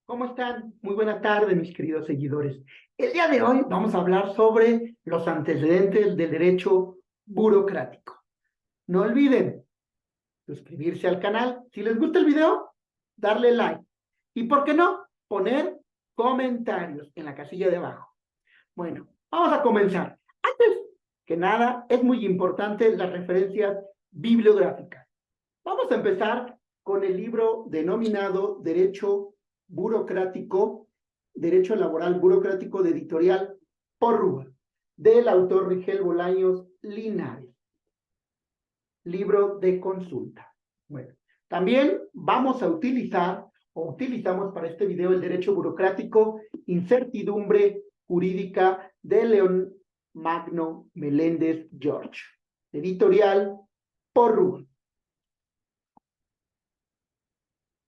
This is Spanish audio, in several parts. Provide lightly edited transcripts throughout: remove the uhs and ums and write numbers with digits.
¿Cómo están? Muy buena tarde, mis queridos seguidores. El día de hoy vamos a hablar sobre los antecedentes del derecho burocrático. No olviden suscribirse al canal. Si les gusta el video, darle like. Y por qué no, poner comentarios en la casilla de abajo. Bueno, vamos a comenzar. Antes que nada, es muy importante las referencias bibliográficas. Vamos a empezar con el libro denominado Derecho Laboral Burocrático de Editorial Porrúa, del autor Rigel Bolaños Linares, libro de consulta. Bueno, también vamos a utilizar, o utilizamos para este video, el Derecho Burocrático, Incertidumbre Jurídica de León Magno Meléndez George, editorial Porrúa.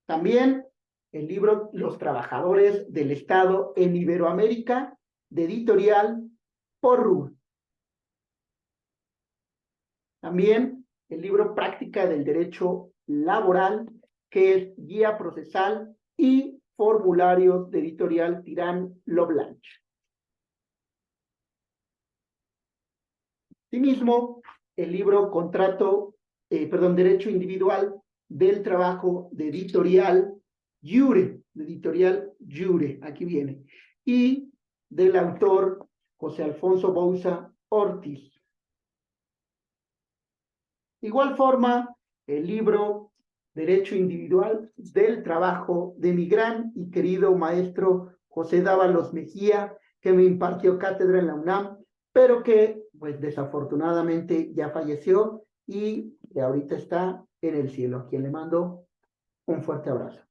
También el libro Los Trabajadores del Estado en Iberoamérica, de editorial Porrúa. También el libro Práctica del Derecho Laboral, que es Guía Procesal y Formularios, de editorial Tirán Loblanche. Asimismo, el libro Derecho Individual del Trabajo, de editorial Jure, aquí viene, y del autor José Alfonso Bouza Ortiz. De igual forma, el libro Derecho Individual del Trabajo, de mi gran y querido maestro José Dávalos Mejía, que me impartió cátedra en la UNAM, pero que pues desafortunadamente ya falleció y que ahorita está en el cielo, a quien le mando un fuerte abrazo.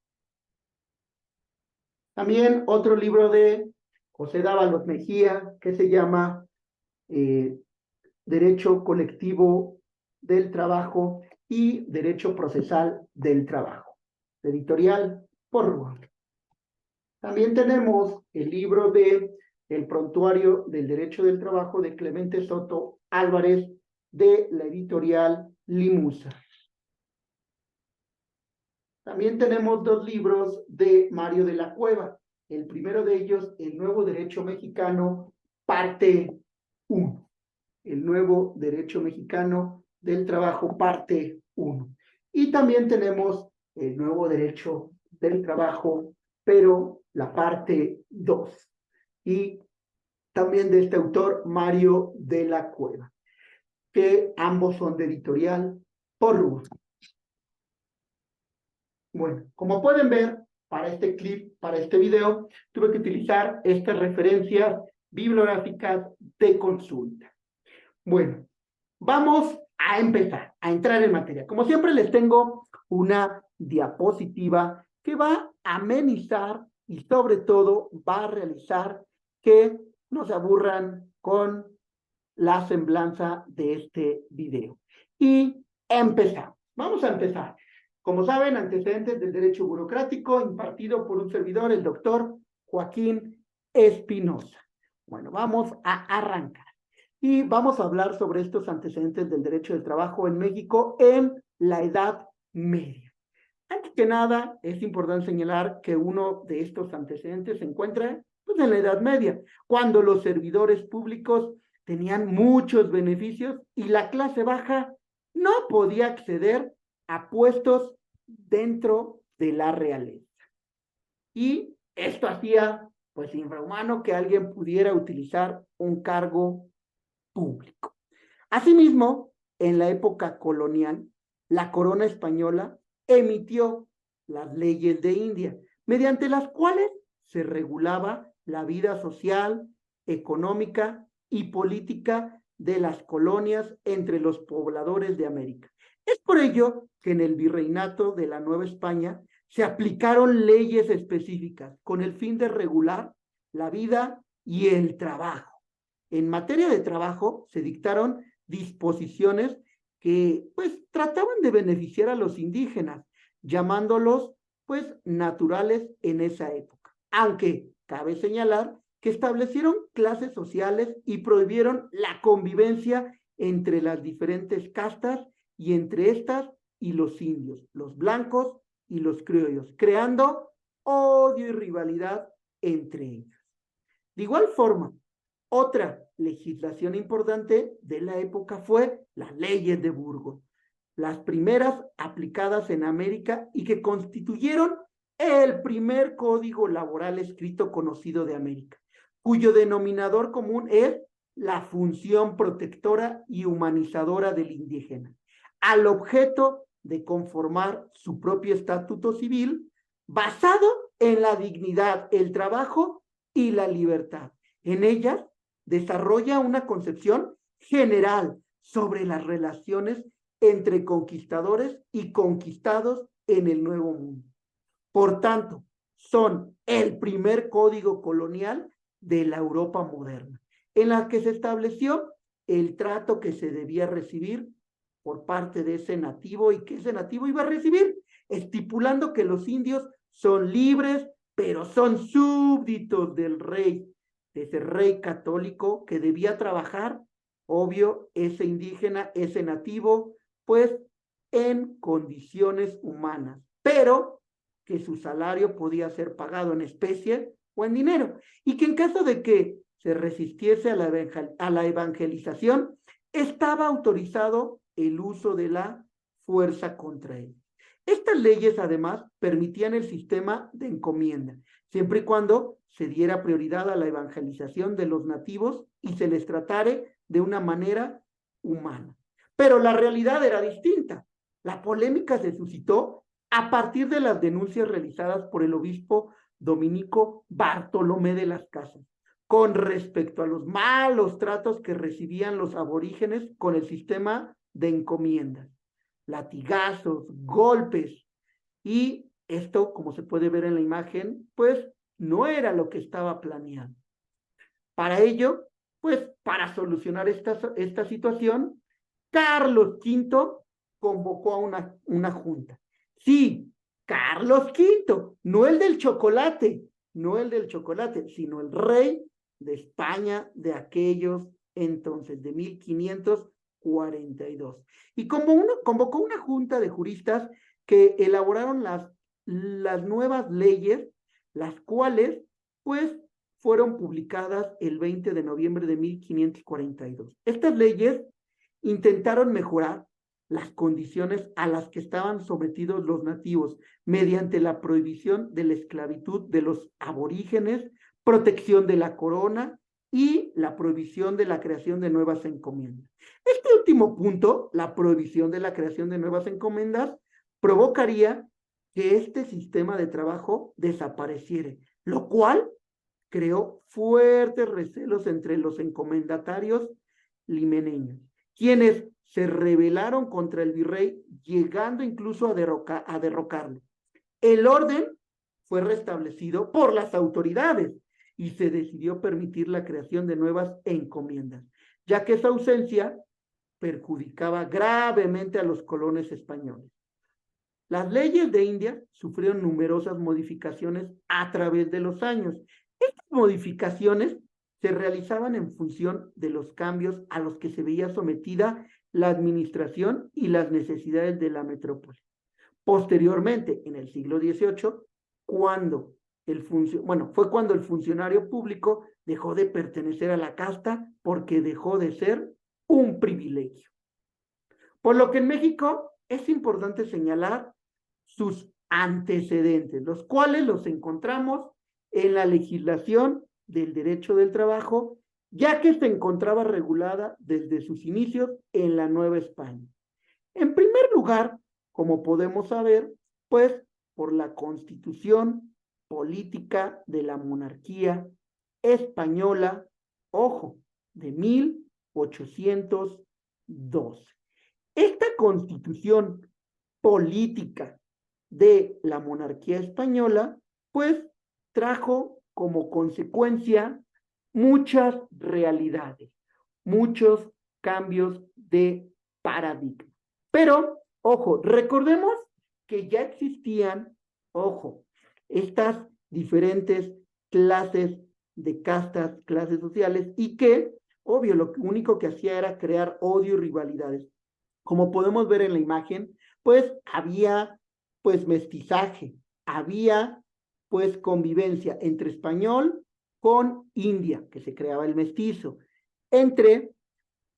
También otro libro de José Dávalos Mejía, que se llama Derecho Colectivo del Trabajo y Derecho Procesal del Trabajo, editorial Porrúa. También tenemos el libro de El Prontuario del Derecho del Trabajo, de Clemente Soto Álvarez, de la editorial Limusa. También tenemos dos libros de Mario de la Cueva. El primero de ellos, El Nuevo Derecho Mexicano, parte 1. El Nuevo Derecho Mexicano del Trabajo, parte 1. Y también tenemos el Nuevo Derecho del Trabajo, pero la parte 2. Y también de este autor, Mario de la Cueva, que ambos son de editorial Porrúa. Bueno, como pueden ver, para este clip, para este video, tuve que utilizar estas referencias bibliográficas de consulta. Bueno, vamos a empezar, a entrar en materia. Como siempre, les tengo una diapositiva que va a amenizar y sobre todo va a realizar que no se aburran con la semblanza de este video. Y empezamos. Vamos a empezar. Como saben, antecedentes del derecho burocrático, impartido por un servidor, el doctor Joaquín Espinosa. Bueno, vamos a arrancar. Y vamos a hablar sobre estos antecedentes del derecho del trabajo en México en la Edad Media. Antes que nada, es importante señalar que uno de estos antecedentes se encuentra pues, en la Edad Media, cuando los servidores públicos tenían muchos beneficios y la clase baja no podía acceder a puestos dentro de la realeza. Y esto hacía pues infrahumano que alguien pudiera utilizar un cargo público. Asimismo, en la época colonial, la corona española emitió las leyes de India, mediante las cuales se regulaba la vida social, económica y política de las colonias entre los pobladores de América. Es por ello que en el virreinato de la Nueva España se aplicaron leyes específicas con el fin de regular la vida y el trabajo. En materia de trabajo se dictaron disposiciones que pues trataban de beneficiar a los indígenas, llamándolos pues naturales en esa época. Aunque cabe señalar que establecieron clases sociales y prohibieron la convivencia entre las diferentes castas y entre estas y los indios, los blancos y los criollos, creando odio y rivalidad entre ellos. De igual forma, otra legislación importante de la época fue las leyes de Burgos, las primeras aplicadas en América y que constituyeron el primer código laboral escrito conocido de América, cuyo denominador común es la función protectora y humanizadora del indígena, al objeto de conformar su propio estatuto civil basado en la dignidad, el trabajo y la libertad. En ellas desarrolla una concepción general sobre las relaciones entre conquistadores y conquistados en el Nuevo Mundo. Por tanto, son el primer código colonial de la Europa moderna, en la que se estableció el trato que se debía recibir por parte de ese nativo y que ese nativo iba a recibir, estipulando que los indios son libres, pero son súbditos del rey, de ese rey católico que debía trabajar, obvio, ese indígena, ese nativo, pues en condiciones humanas, pero que su salario podía ser pagado en especie o en dinero, y que en caso de que se resistiese a la evangelización, estaba autorizado el uso de la fuerza contra él. Estas leyes, además, permitían el sistema de encomienda, siempre y cuando se diera prioridad a la evangelización de los nativos y se les tratare de una manera humana. Pero la realidad era distinta. La polémica se suscitó a partir de las denuncias realizadas por el obispo dominico Bartolomé de las Casas con respecto a los malos tratos que recibían los aborígenes con el sistema de encomiendas, latigazos, golpes, y esto, como se puede ver en la imagen, pues no era lo que estaba planeado. Para ello, pues para solucionar esta situación, Carlos V convocó a una junta. Sí, Carlos V, no el del chocolate, no el del chocolate, sino el rey de España de aquellos entonces, de 1542. Y convocó una junta de juristas que elaboraron las nuevas leyes, las cuales, pues, fueron publicadas el 20 de noviembre de 1542. Estas leyes intentaron mejorar las condiciones a las que estaban sometidos los nativos mediante la prohibición de la esclavitud de los aborígenes, protección de la corona y la prohibición de la creación de nuevas encomiendas. Este último punto, la prohibición de la creación de nuevas encomiendas, provocaría que este sistema de trabajo desapareciera, lo cual creó fuertes recelos entre los encomendatarios limeneños, quienes se rebelaron contra el virrey, llegando incluso a derrocarlo. El orden fue restablecido por las autoridades y se decidió permitir la creación de nuevas encomiendas, ya que esa ausencia perjudicaba gravemente a los colonos españoles. Las leyes de India sufrieron numerosas modificaciones a través de los años. Estas modificaciones se realizaban en función de los cambios a los que se veía sometida la administración y las necesidades de la metrópoli. Posteriormente, en el siglo XVIII, fue cuando el funcionario público dejó de pertenecer a la casta porque dejó de ser un privilegio. Por lo que en México es importante señalar sus antecedentes, los cuales los encontramos en la legislación del derecho del trabajo, ya que se encontraba regulada desde sus inicios en la Nueva España. En primer lugar, como podemos saber, pues por la Constitución Política de la Monarquía Española, ojo, de 1812. Esta Constitución Política de la Monarquía Española, pues trajo como consecuencia muchas realidades, muchos cambios de paradigma. Pero, ojo, recordemos que ya existían, ojo, estas diferentes clases de castas, clases sociales, y que, obvio, lo único que hacía era crear odio y rivalidades. Como podemos ver en la imagen, pues había pues mestizaje, había pues convivencia entre español con India, que se creaba el mestizo, entre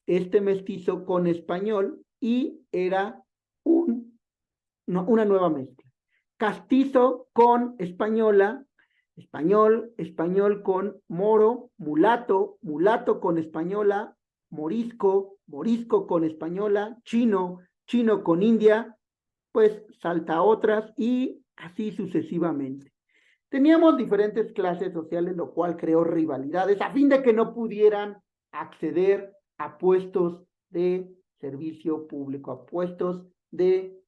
este mestizo con español y era una nueva mezcla. Castizo con española, español con moro, mulato con española, morisco con española, chino con india, pues salta a otras y así sucesivamente. Teníamos diferentes clases sociales, lo cual creó rivalidades a fin de que no pudieran acceder a puestos de servicio público, a puestos de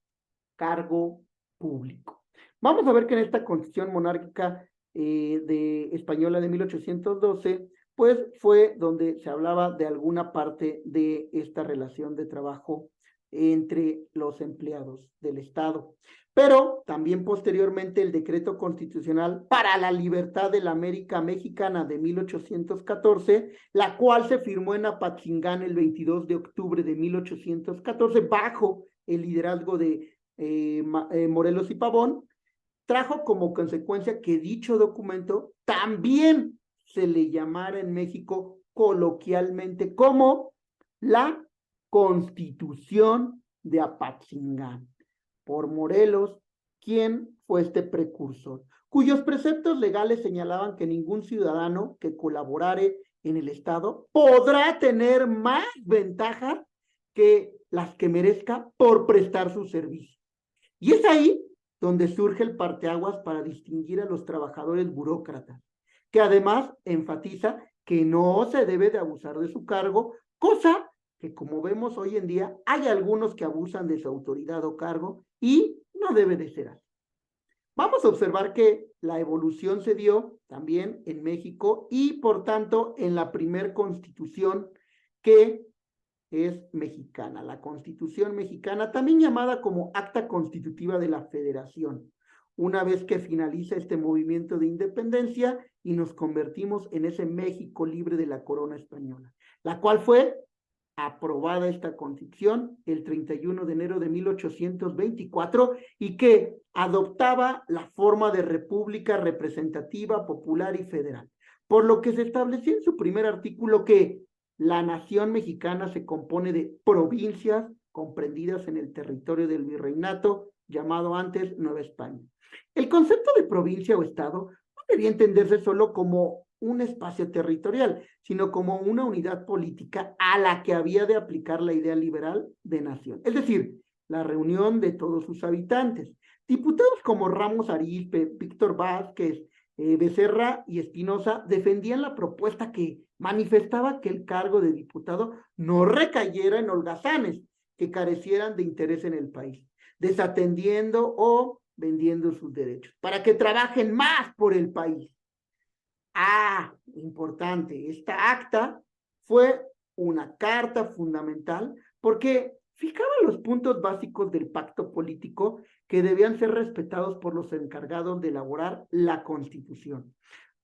cargo público. Vamos a ver que en esta constitución monárquica de española de 1812, pues fue donde se hablaba de alguna parte de esta relación de trabajo entre los empleados del Estado. Pero también posteriormente el decreto constitucional para la libertad de la América Mexicana de 1814, la cual se firmó en Apatzingán el 22 de octubre de 1814 bajo el liderazgo de Morelos y Pavón, trajo como consecuencia que dicho documento también se le llamara en México coloquialmente como la Constitución de Apatzingán, por Morelos, quien fue este precursor, cuyos preceptos legales señalaban que ningún ciudadano que colaborare en el Estado podrá tener más ventajas que las que merezca por prestar su servicio. Y es ahí donde surge el parteaguas para distinguir a los trabajadores burócratas, que además enfatiza que no se debe de abusar de su cargo, cosa que como vemos hoy en día hay algunos que abusan de su autoridad o cargo y no debe de ser así. Vamos a observar que la evolución se dio también en México y por tanto en la primer constitución que es mexicana, la Constitución mexicana, también llamada como Acta Constitutiva de la Federación, una vez que finaliza este movimiento de independencia y nos convertimos en ese México libre de la corona española, la cual fue aprobada esta Constitución el 31 de enero de 1824 y que adoptaba la forma de república representativa, popular y federal, por lo que se estableció en su primer artículo que la nación mexicana se compone de provincias comprendidas en el territorio del virreinato, llamado antes Nueva España. El concepto de provincia o estado no debía entenderse solo como un espacio territorial, sino como una unidad política a la que había de aplicar la idea liberal de nación. Es decir, la reunión de todos sus habitantes. Diputados como Ramos Arizpe, Víctor Vázquez, Becerra y Espinosa defendían la propuesta que manifestaba que el cargo de diputado no recayera en holgazanes que carecieran de interés en el país, desatendiendo o vendiendo sus derechos, para que trabajen más por el país. Importante, esta acta fue una carta fundamental porque fijaba los puntos básicos del pacto político que debían ser respetados por los encargados de elaborar la Constitución.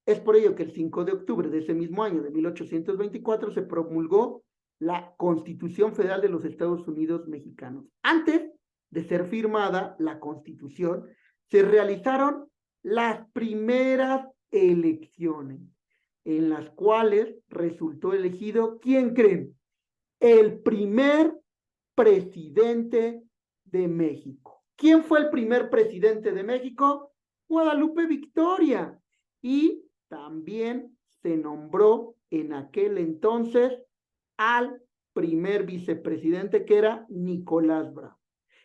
Es por ello que el 5 de octubre de ese mismo año, de 1824, se promulgó la Constitución Federal de los Estados Unidos Mexicanos. Antes de ser firmada la Constitución, se realizaron las primeras elecciones, en las cuales resultó elegido, ¿quién creen? El primer presidente de México. ¿Quién fue el primer presidente de México? Guadalupe Victoria. Y también se nombró en aquel entonces al primer vicepresidente, que era Nicolás Bravo.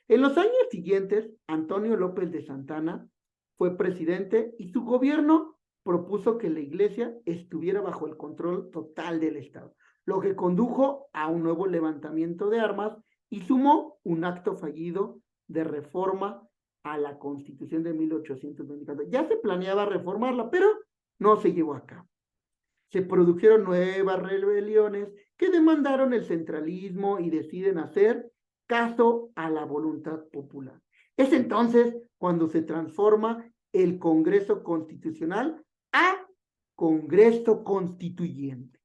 En los años siguientes, Antonio López de Santana fue presidente y su gobierno propuso que la iglesia estuviera bajo el control total del Estado, lo que condujo a un nuevo levantamiento de armas y sumó un acto fallido de reforma a la Constitución de 1824. Ya se planeaba reformarla, pero no se llevó a cabo. Se produjeron nuevas rebeliones que demandaron el centralismo y deciden hacer caso a la voluntad popular. Es entonces cuando se transforma el Congreso Constitucional a Congreso Constituyente,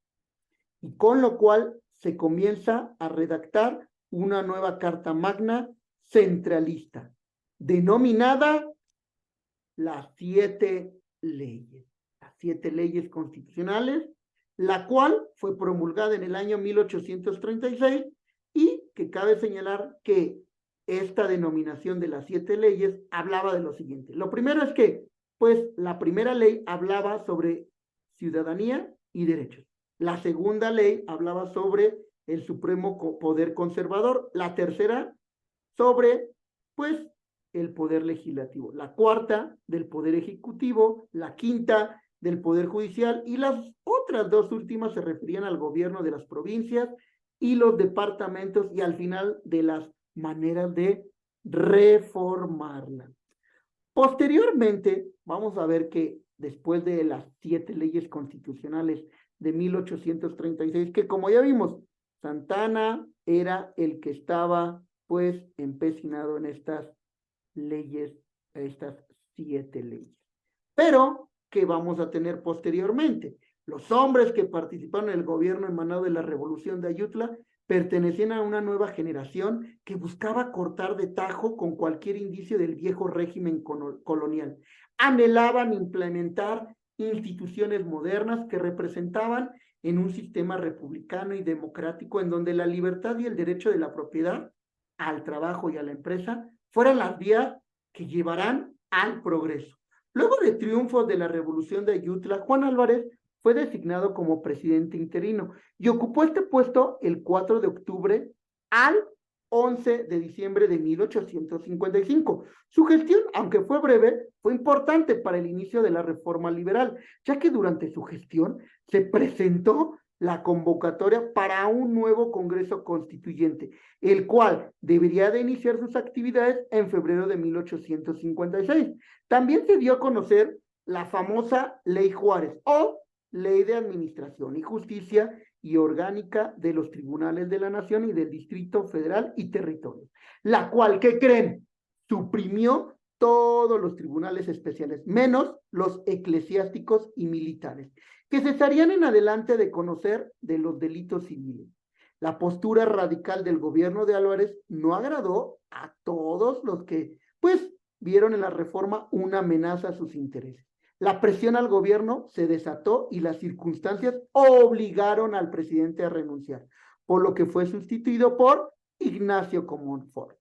y con lo cual se comienza a redactar una nueva Carta Magna centralista, denominada las 7 leyes, las 7 leyes constitucionales, la cual fue promulgada en el año 1836 y que cabe señalar que esta denominación de las 7 leyes hablaba de lo siguiente. Lo primero es que, pues, la primera ley hablaba sobre ciudadanía y derechos. La segunda ley hablaba sobre el supremo poder conservador. La tercera sobre, pues, el poder legislativo. La cuarta del poder ejecutivo. La quinta del poder judicial. Y las otras dos últimas se referían al gobierno de las provincias y los departamentos y al final de las maneras de reformarla. Posteriormente, vamos a ver que después de las 7 leyes constitucionales de 1836, que como ya vimos, Santana era el que estaba pues empecinado en estas leyes, estas 7 leyes. Pero, ¿qué vamos a tener posteriormente? Los hombres que participaron en el gobierno emanado de la Revolución de Ayutla pertenecían a una nueva generación que buscaba cortar de tajo con cualquier indicio del viejo régimen colonial. Anhelaban implementar instituciones modernas que representaban en un sistema republicano y democrático en donde la libertad y el derecho de la propiedad al trabajo y a la empresa fueran las vías que llevarán al progreso. Luego de triunfos de la Revolución de Ayutla, Juan Álvarez fue designado como presidente interino y ocupó este puesto el 4 de octubre al 11 de diciembre de 1855. Su gestión, aunque fue breve, fue importante para el inicio de la reforma liberal, ya que durante su gestión se presentó la convocatoria para un nuevo Congreso Constituyente, el cual debería de iniciar sus actividades en febrero de 1856. También se dio a conocer la famosa Ley Juárez o Ley de Administración y Justicia y Orgánica de los Tribunales de la Nación y del Distrito Federal y Territorio, la cual, ¿qué creen? Suprimió todos los tribunales especiales, menos los eclesiásticos y militares, que cesarían en adelante de conocer de los delitos civiles. La postura radical del gobierno de Álvarez no agradó a todos los que, pues, vieron en la reforma una amenaza a sus intereses. La presión al gobierno se desató y las circunstancias obligaron al presidente a renunciar, por lo que fue sustituido por Ignacio Comonfort,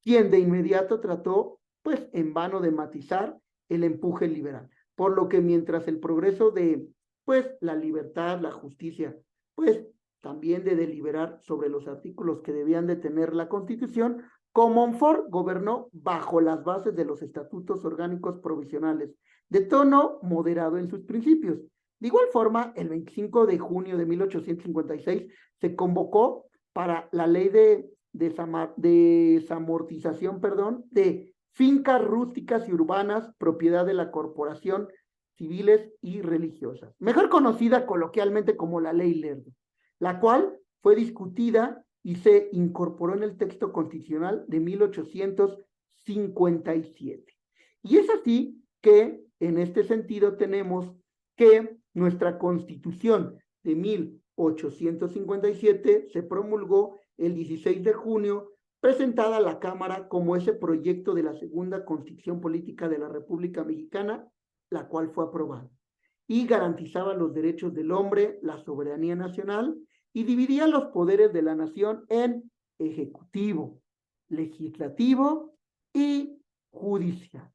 quien de inmediato trató, pues, en vano de matizar el empuje liberal, por lo que mientras el progreso de, pues, la libertad, la justicia, pues, también de deliberar sobre los artículos que debían de tener la Constitución, Comonfort gobernó bajo las bases de los estatutos orgánicos provisionales, de tono moderado en sus principios. De igual forma, el 25 de junio de 1856 se convocó para la ley de desamortización, de fincas rústicas y urbanas, propiedad de la corporación, civiles y religiosas, mejor conocida coloquialmente como la Ley Lerdo, la cual fue discutida y se incorporó en el texto constitucional de 1857. Y es así que, en este sentido, tenemos que nuestra Constitución de 1857 se promulgó el 16 de junio, presentada a la Cámara como ese proyecto de la segunda Constitución Política de la República Mexicana, la cual fue aprobada y garantizaba los derechos del hombre, la soberanía nacional y dividía los poderes de la nación en ejecutivo, legislativo y judicial,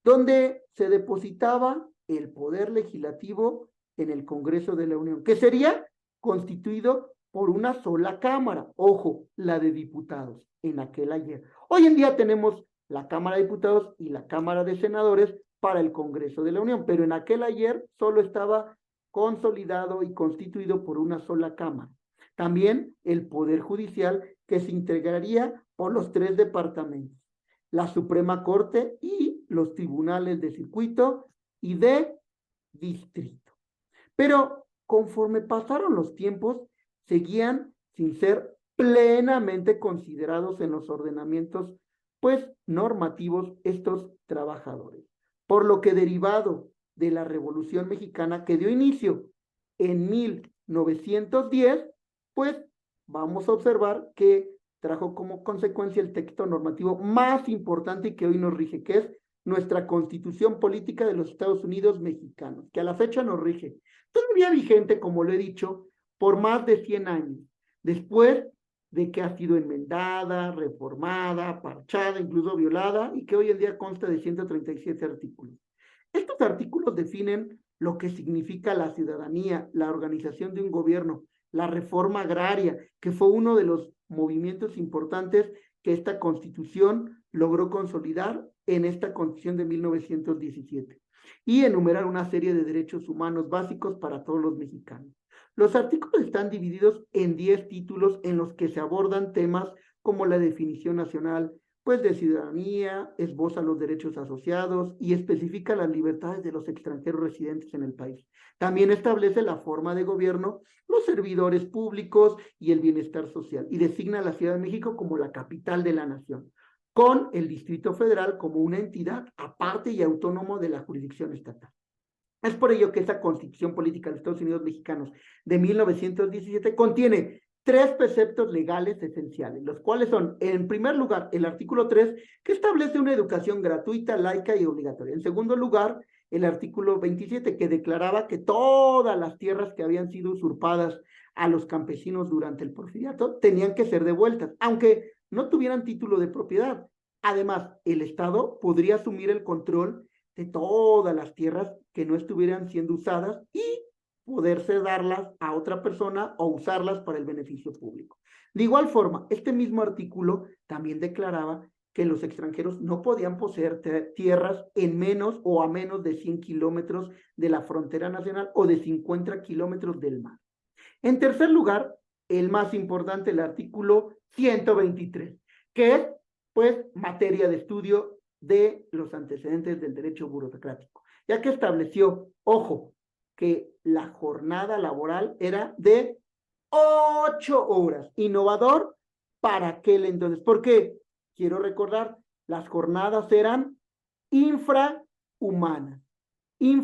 donde se depositaba el poder legislativo en el Congreso de la Unión, que sería constituido por una sola Cámara, ojo, la de diputados, en aquel ayer. Hoy en día tenemos la Cámara de Diputados y la Cámara de Senadores para el Congreso de la Unión, pero en aquel ayer solo estaba consolidado y constituido por una sola Cámara. También el Poder Judicial, que se integraría por los 3 departamentos, la Suprema Corte y los tribunales de circuito y de distrito. Pero conforme pasaron los tiempos, seguían sin ser plenamente considerados en los ordenamientos, pues, normativos estos trabajadores. Por lo que, derivado de la Revolución Mexicana que dio inicio en 1910, pues vamos a observar que trajo como consecuencia el texto normativo más importante y que hoy nos rige, que es nuestra Constitución Política de los Estados Unidos Mexicanos, que a la fecha nos rige, todavía vigente, como lo he dicho, por más de 100 años, después de que ha sido enmendada, reformada, parchada, incluso violada, y que hoy en día consta de 137 artículos. Estos artículos definen lo que significa la ciudadanía, la organización de un gobierno, la reforma agraria, que fue uno de los movimientos importantes que esta Constitución logró consolidar en esta Constitución de 1917, y enumerar una serie de derechos humanos básicos para todos los mexicanos. Los artículos están divididos en 10 títulos en los que se abordan temas como la definición nacional, pues de ciudadanía, esboza los derechos asociados y especifica las libertades de los extranjeros residentes en el país. También establece la forma de gobierno, los servidores públicos y el bienestar social, y designa a la Ciudad de México como la capital de la nación, con el Distrito Federal como una entidad aparte y autónomo de la jurisdicción estatal. Es por ello que esta Constitución Política de los Estados Unidos Mexicanos de 1917 contiene 3 preceptos legales esenciales, los cuales son, en primer lugar, el artículo 3, que establece una educación gratuita, laica y obligatoria. En segundo lugar, el artículo 27, que declaraba que todas las tierras que habían sido usurpadas a los campesinos durante el porfiriato tenían que ser devueltas, aunque no tuvieran título de propiedad. Además, el Estado podría asumir el control de todas las tierras que no estuvieran siendo usadas y poderse darlas a otra persona o usarlas para el beneficio público. De igual forma, este mismo artículo también declaraba que los extranjeros no podían poseer tierras en menos o a menos de 100 kilómetros de la frontera nacional o de 50 kilómetros del mar. En tercer lugar, el más importante, el artículo 123, que es, pues, materia de estudio de los antecedentes del derecho burocrático, ya que estableció, ojo, que la jornada laboral era de 8 horas, innovador para aquel entonces, porque quiero recordar, las jornadas eran infrahumanas, y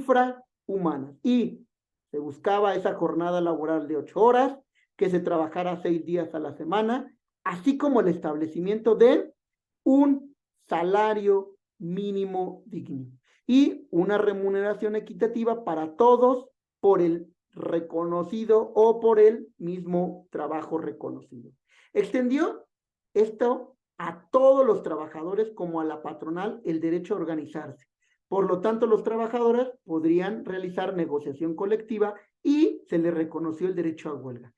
se buscaba esa jornada laboral de 8 horas, que se trabajara 6 días a la semana, así como el establecimiento de un salario mínimo digno y una remuneración equitativa para todos por el reconocido o por el mismo trabajo reconocido. Extendió esto a todos los trabajadores como a la patronal el derecho a organizarse. Por lo tanto, los trabajadores podrían realizar negociación colectiva y se les reconoció el derecho a huelga.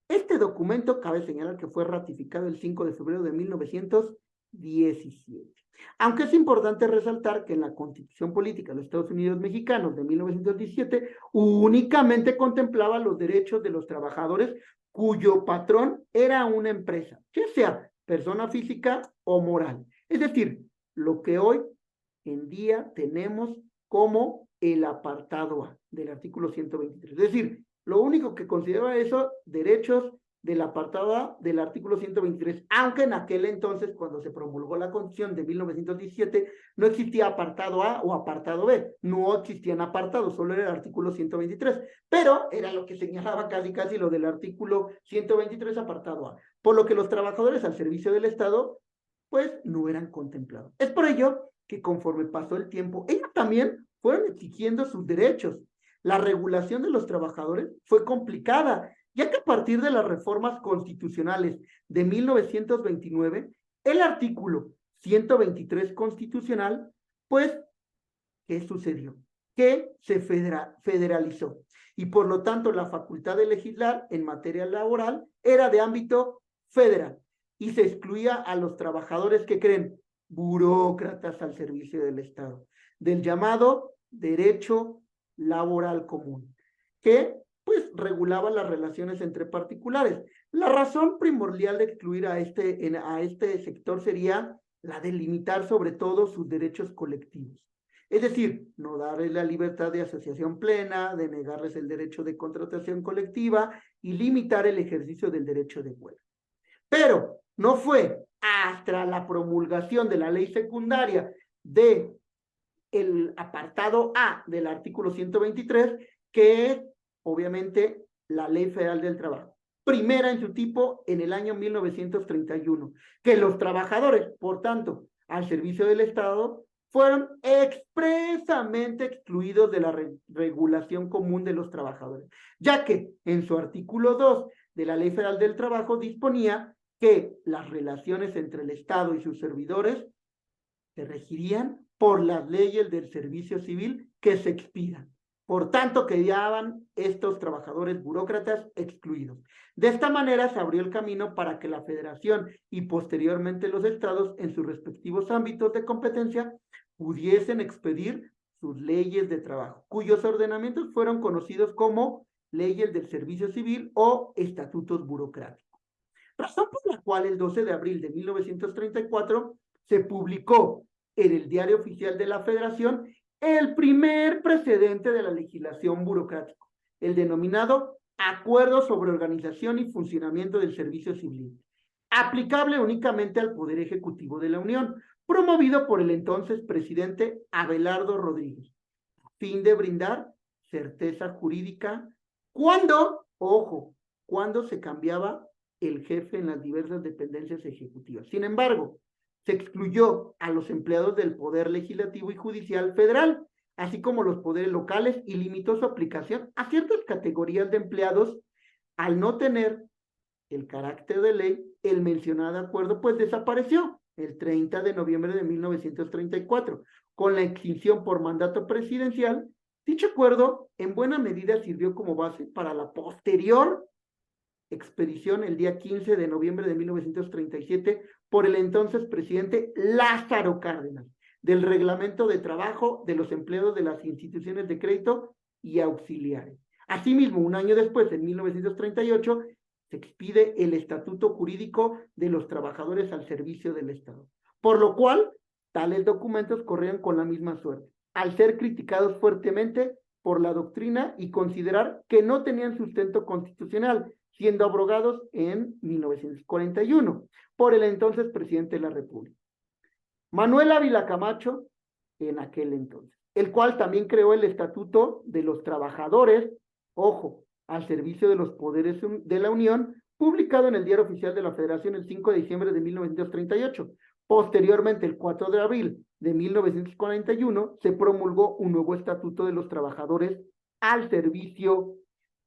Este documento, cabe señalar que fue ratificado el 5 de febrero de 1917. Aunque es importante resaltar que en la Constitución Política de los Estados Unidos Mexicanos de 1917 únicamente contemplaba los derechos de los trabajadores cuyo patrón era una empresa, ya sea persona física o moral. Es decir, lo que hoy en día tenemos como el apartado A del artículo 123. Es decir, lo único que considera eso, derechos del apartado A del artículo 123, aunque en aquel entonces, cuando se promulgó la Constitución de 1917, no existía apartado A o apartado B, no existían apartados, solo era el artículo 123, pero era lo que señalaba casi lo del artículo 123 apartado A, por lo que los trabajadores al servicio del Estado, pues no eran contemplados. Es por ello que conforme pasó el tiempo, ellos también fueron exigiendo sus derechos. La regulación de los trabajadores fue complicada, ya que a partir de las reformas constitucionales de 1929, el artículo 123 constitucional, pues, ¿qué sucedió? Que se federalizó, y por lo tanto la facultad de legislar en materia laboral era de ámbito federal, y se excluía a los trabajadores que creen burócratas al servicio del Estado, del llamado derecho laboral común, que pues regulaba las relaciones entre particulares. La razón primordial de excluir a este sector sería la de limitar sobre todo sus derechos colectivos. Es decir, no darles la libertad de asociación plena, de negarles el derecho de contratación colectiva y limitar el ejercicio del derecho de huelga. Pero no fue hasta la promulgación de la ley secundaria de el apartado A del artículo 123, que es obviamente la Ley Federal del Trabajo, primera en su tipo en el año 1931, que los trabajadores, por tanto, al servicio del Estado, fueron expresamente excluidos de la regulación común de los trabajadores, ya que en su artículo 2 de la Ley Federal del Trabajo disponía que las relaciones entre el Estado y sus servidores se regirían por las leyes del servicio civil que se expidan. Por tanto, quedaban estos trabajadores burócratas excluidos. De esta manera se abrió el camino para que la Federación y posteriormente los estados en sus respectivos ámbitos de competencia pudiesen expedir sus leyes de trabajo, cuyos ordenamientos fueron conocidos como leyes del servicio civil o estatutos burocráticos. Razón por la cual el 12 de abril de 1934 se publicó en el Diario Oficial de la Federación el primer precedente de la legislación burocrática, el denominado Acuerdo sobre Organización y Funcionamiento del Servicio Civil, aplicable únicamente al Poder Ejecutivo de la Unión, promovido por el entonces presidente Abelardo Rodríguez, a fin de brindar certeza jurídica cuando, ojo, cuando se cambiaba el jefe en las diversas dependencias ejecutivas. Sin embargo, se excluyó a los empleados del Poder Legislativo y Judicial Federal, así como los poderes locales, y limitó su aplicación a ciertas categorías de empleados. Al no tener el carácter de ley, el mencionado acuerdo pues desapareció el 30 de noviembre de 1934, con la extinción por mandato presidencial. Dicho acuerdo en buena medida sirvió como base para la posterior expedición el día 15 de noviembre de 1937 por el entonces presidente Lázaro Cárdenas del Reglamento de Trabajo de los Empleados de las Instituciones de Crédito y Auxiliares. Asimismo, un año después, en 1938, se expide el Estatuto Jurídico de los Trabajadores al Servicio del Estado, por lo cual tales documentos corrían con la misma suerte, al ser criticados fuertemente por la doctrina y considerar que no tenían sustento constitucional, siendo abrogados en 1941 por el entonces presidente de la República, Manuel Ávila Camacho, en aquel entonces, el cual también creó el Estatuto de los Trabajadores, ojo, al servicio de los poderes de la Unión, publicado en el Diario Oficial de la Federación el 5 de diciembre de 1938. Posteriormente, el 4 de abril de 1941, se promulgó un nuevo Estatuto de los Trabajadores al servicio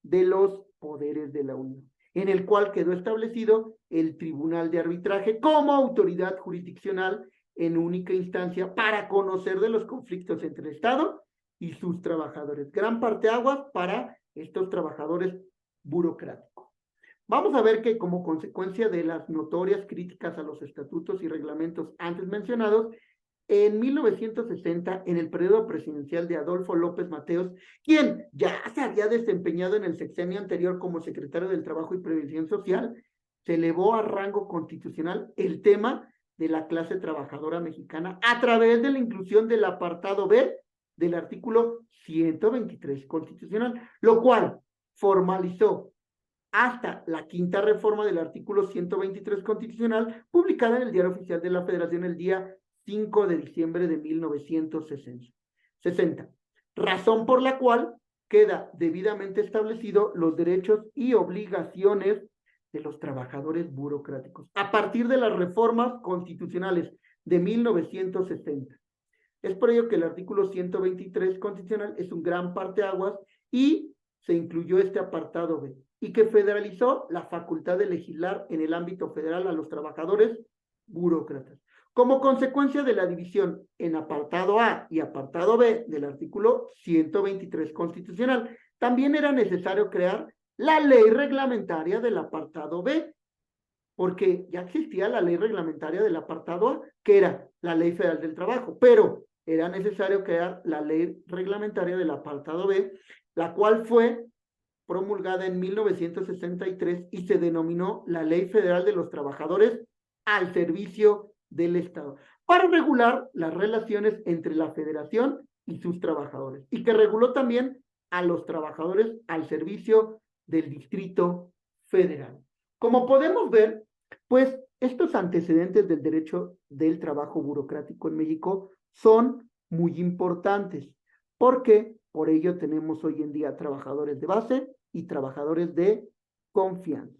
de los poderes de la Unión, en el cual quedó establecido el Tribunal de Arbitraje como autoridad jurisdiccional en única instancia para conocer de los conflictos entre el Estado y sus trabajadores. Gran parteaguas para estos trabajadores burocráticos. Vamos a ver que como consecuencia de las notorias críticas a los estatutos y reglamentos antes mencionados, en 1960, en el periodo presidencial de Adolfo López Mateos, quien ya se había desempeñado en el sexenio anterior como secretario del Trabajo y Previsión Social, se elevó a rango constitucional el tema de la clase trabajadora mexicana a través de la inclusión del apartado B del artículo 123 constitucional, lo cual formalizó hasta la quinta reforma del artículo 123 constitucional, publicada en el Diario Oficial de la Federación el día 5 de diciembre de 1960, razón por la cual queda debidamente establecido los derechos y obligaciones de los trabajadores burocráticos a partir de las reformas constitucionales de 1960. Es por ello que el artículo 123 constitucional es un gran parteaguas y se incluyó este apartado B, y que federalizó la facultad de legislar en el ámbito federal a los trabajadores burócratas. Como consecuencia de la división en apartado A y apartado B del artículo 123 constitucional, también era necesario crear la ley reglamentaria del apartado B, porque ya existía la ley reglamentaria del apartado A, que era la Ley Federal del Trabajo, pero era necesario crear la ley reglamentaria del apartado B, la cual fue promulgada en 1963 y se denominó la Ley Federal de los Trabajadores al Servicio del Estado, para regular las relaciones entre la Federación y sus trabajadores, y que reguló también a los trabajadores al servicio del Distrito Federal. Como podemos ver, pues estos antecedentes del derecho del trabajo burocrático en México son muy importantes, porque por ello tenemos hoy en día trabajadores de base y trabajadores de confianza.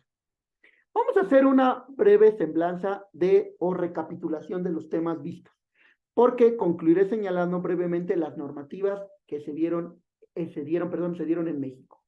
Vamos a hacer una breve semblanza o recapitulación de los temas vistos. porque concluiré señalando brevemente las normativas que se dieron en México.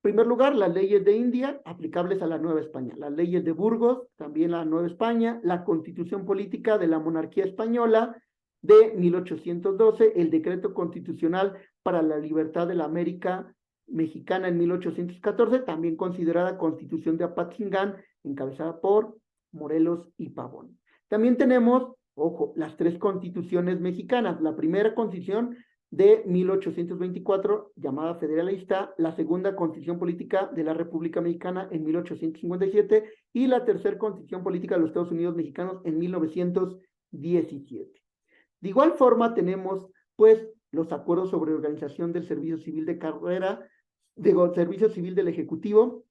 En primer lugar, las leyes de India aplicables a la Nueva España, las leyes de Burgos, también a la Nueva España, la Constitución Política de la Monarquía Española de 1812, el Decreto Constitucional para la Libertad de la América Mexicana en 1814, también considerada Constitución de Apatzingán, encabezada por Morelos y Pavón. También tenemos, ojo, las tres constituciones mexicanas. La primera constitución de 1824, llamada federalista, la segunda Constitución Política de la República Mexicana en 1857 y la tercera Constitución Política de los Estados Unidos Mexicanos en 1917. De igual forma tenemos, pues, los acuerdos sobre organización del servicio civil de carrera, del servicio civil del Ejecutivo,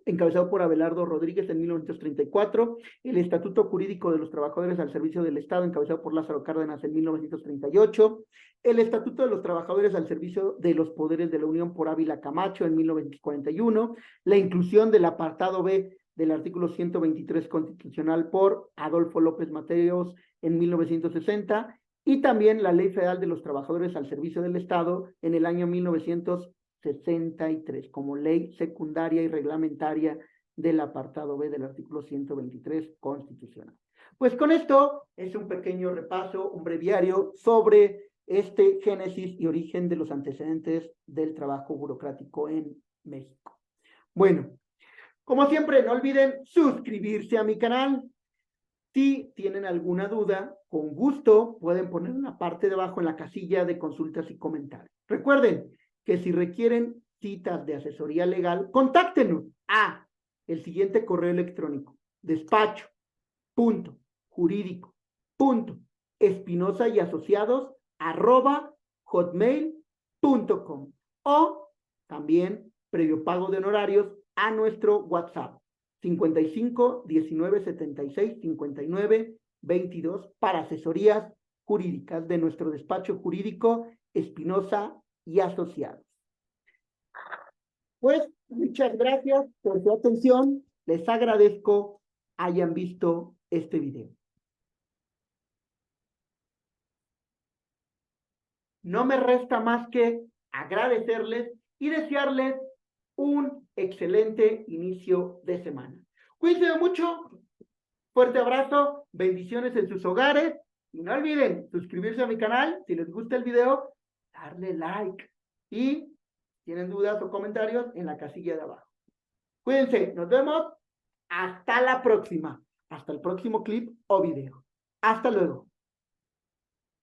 encabezado por Abelardo Rodríguez en 1934, el Estatuto Jurídico de los Trabajadores al Servicio del Estado, encabezado por Lázaro Cárdenas en 1938, el Estatuto de los Trabajadores al Servicio de los Poderes de la Unión por Ávila Camacho en 1941, la inclusión del apartado B del artículo 123 constitucional por Adolfo López Mateos en 1960, y también la Ley Federal de los Trabajadores al Servicio del Estado en el año 1963, como ley secundaria y reglamentaria del apartado B del artículo 123 constitucional. Pues con esto es un pequeño repaso, un breviario sobre este génesis y origen de los antecedentes del trabajo burocrático en México. Bueno, como siempre, no olviden suscribirse a mi canal. Si tienen alguna duda, con gusto pueden poner en la parte de abajo en la casilla de consultas y comentarios. Recuerden que si requieren citas de asesoría legal, contáctenos a el siguiente correo electrónico: despacho.jurídico.espinosa y asociados@hotmail.com, o también previo pago de honorarios a nuestro WhatsApp 55 19 76 59 22 para asesorías jurídicas de nuestro despacho jurídico Espinosa y Asociados. Pues muchas gracias por su atención. Les agradezco hayan visto este video. No me resta más que agradecerles y desearles un excelente inicio de semana. Cuídense mucho, fuerte abrazo, bendiciones en sus hogares y no olviden suscribirse a mi canal si les gusta el video, darle like y si tienen dudas o comentarios en la casilla de abajo. Cuídense, nos vemos hasta la próxima, hasta el próximo clip o video. Hasta luego.